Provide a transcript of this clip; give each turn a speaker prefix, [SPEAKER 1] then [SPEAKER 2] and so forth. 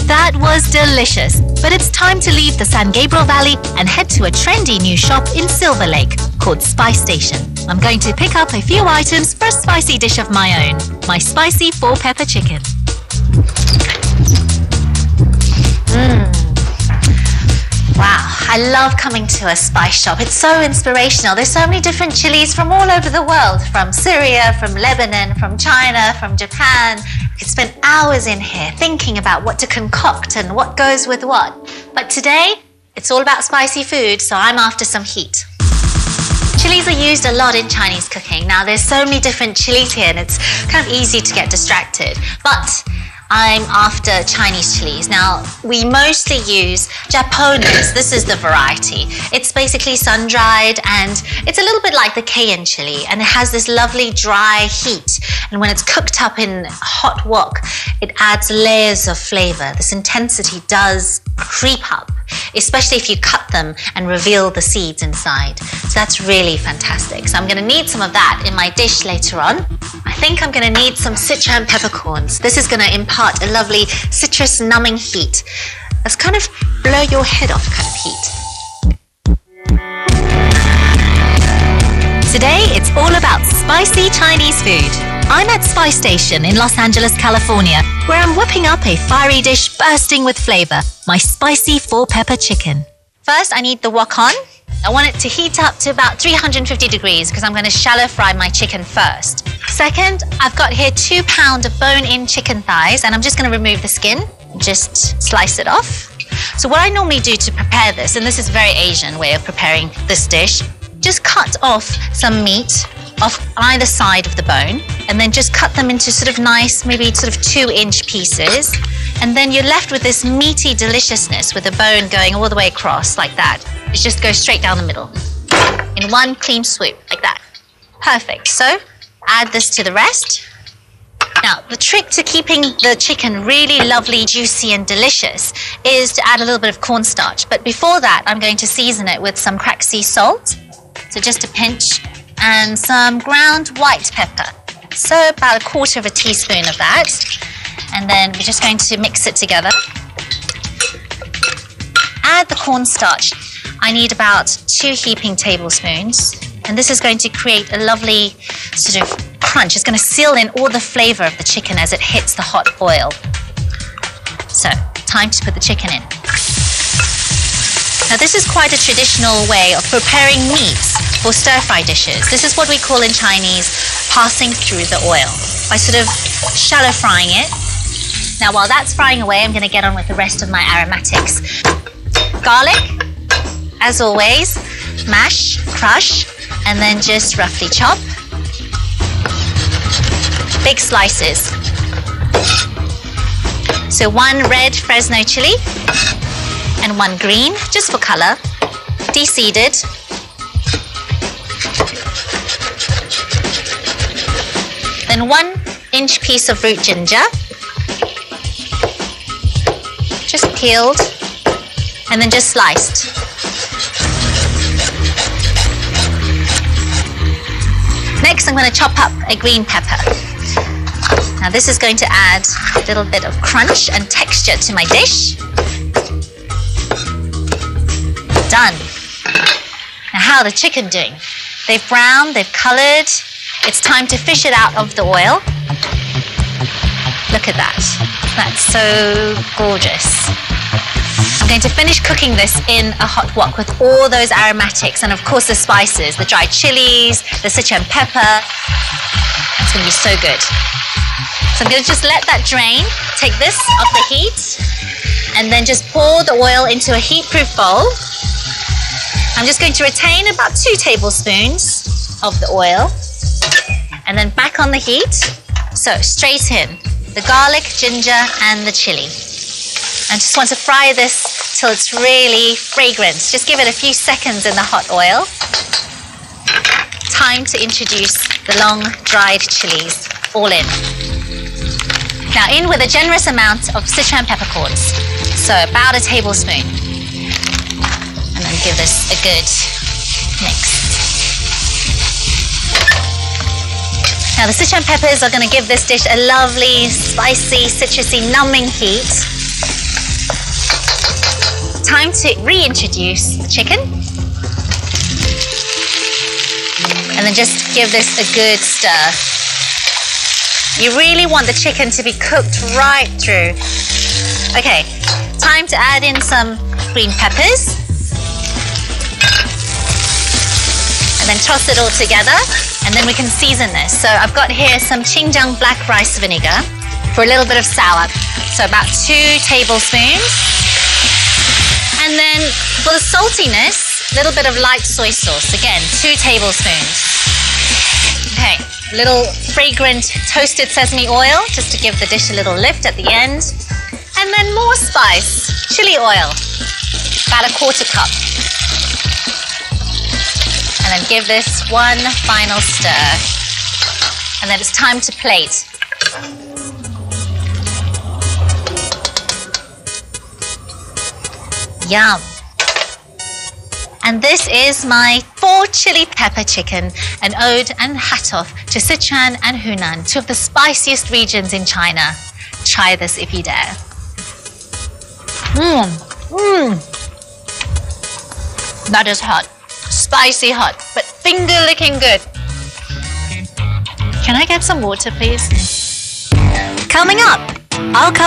[SPEAKER 1] That was delicious, but it's time to leave the San Gabriel Valley and head to a trendy new shop in Silver Lake called Spice Station. I'm going to pick up a few items for a spicy dish of my own, my spicy 4-pepper chicken. Wow, I love coming to a spice shop. It's so inspirational. There's so many different chilies from all over the world, from Syria, from Lebanon, from China, from Japan. You could spend hours in here thinking about what to concoct and what goes with what. But today, it's all about spicy food, so I'm after some heat. Chilies are used a lot in Chinese cooking. Now, there's so many different chilies here, and it's kind of easy to get distracted. But I'm after Chinese chilies. Now, we mostly use Japones. This is the variety. It's basically sun-dried, and it's a little bit like the Cayenne chili, and it has this lovely dry heat. And when it's cooked up in hot wok, it adds layers of flavor. This intensity does creep up, especially if you cut them and reveal the seeds inside. So that's really fantastic. So I'm going to need some of that in my dish later on. I think I'm going to need some Sichuan peppercorns. This is going to impart a lovely citrus numbing heat. That's kind of blow your head off kind of heat. Today, it's all about spicy Chinese food. I'm at Spice Station in Los Angeles, California, where I'm whipping up a fiery dish bursting with flavor, my spicy 4-pepper chicken. First, I need the wok on. I want it to heat up to about 350 degrees because I'm going to shallow fry my chicken first. Second, I've got here 2 pounds of bone-in chicken thighs, and I'm just going to remove the skin, just slice it off. So what I normally do to prepare this, and this is a very Asian way of preparing this dish, just cut off some meat off either side of the bone, and then just cut them into sort of nice, maybe sort of 2-inch pieces. And then you're left with this meaty deliciousness with the bone going all the way across like that. It just goes straight down the middle in one clean swoop like that. Perfect. So add this to the rest. Now, the trick to keeping the chicken really lovely, juicy and delicious is to add a little bit of cornstarch. But before that, I'm going to season it with some cracked sea salt. So just a pinch, and some ground white pepper. So about 1/4 teaspoon of that. And then we're just going to mix it together. Add the cornstarch. I need about 2 heaping tablespoons. And this is going to create a lovely sort of crunch. It's going to seal in all the flavor of the chicken as it hits the hot oil. So, time to put the chicken in. Now, this is quite a traditional way of preparing meats for stir-fry dishes. This is what we call in Chinese passing through the oil, by sort of shallow frying it. Now, while that's frying away, I'm going to get on with the rest of my aromatics. Garlic, as always, mash, crush, and then just roughly chop. Big slices. So 1 red Fresno chili and 1 green, just for color, de-seeded. Then 1-inch piece of root ginger, just peeled, and then just sliced. Next, I'm going to chop up a green pepper. Now, this is going to add a little bit of crunch and texture to my dish. Done. Now, how are the chicken doing? They've browned, they've colored. It's time to fish it out of the oil. Look at that. That's so gorgeous. I'm going to finish cooking this in a hot wok with all those aromatics and, of course, the spices, the dried chilies, the Sichuan pepper. It's going to be so good. So I'm going to just let that drain, take this off the heat, and then just pour the oil into a heat-proof bowl. I'm just going to retain about 2 tablespoons of the oil, and then back on the heat. So straight in, the garlic, ginger, and the chili. And just want to fry this till it's really fragrant. Just give it a few seconds in the hot oil. Time to introduce the long dried chilies, all in. Now in with a generous amount of Sichuan peppercorns. So about 1 tablespoon. And then give this a good mix. Now the Sichuan peppers are going to give this dish a lovely, spicy, citrusy, numbing heat. time to reintroduce the chicken. And then just give this a good stir. You really want the chicken to be cooked right through. Okay, time to add in some green peppers. And then toss it all together. And then we can season this. So I've got here some Qingjiang black rice vinegar for a little bit of sour. So about 2 tablespoons. And then for the saltiness, a little bit of light soy sauce. Again, 2 tablespoons. Okay, little fragrant toasted sesame oil just to give the dish a little lift at the end. And then more spice, chili oil, about a 1/4 cup. And then give this one final stir. And then it's time to plate. Yum. And this is my 4 chili pepper chicken, an ode and hat off to Sichuan and Hunan, 2 of the spiciest regions in China. Try this if you dare. That is hot. Spicy hot, but finger-licking good. Can I get some water, please? Coming up, I'll come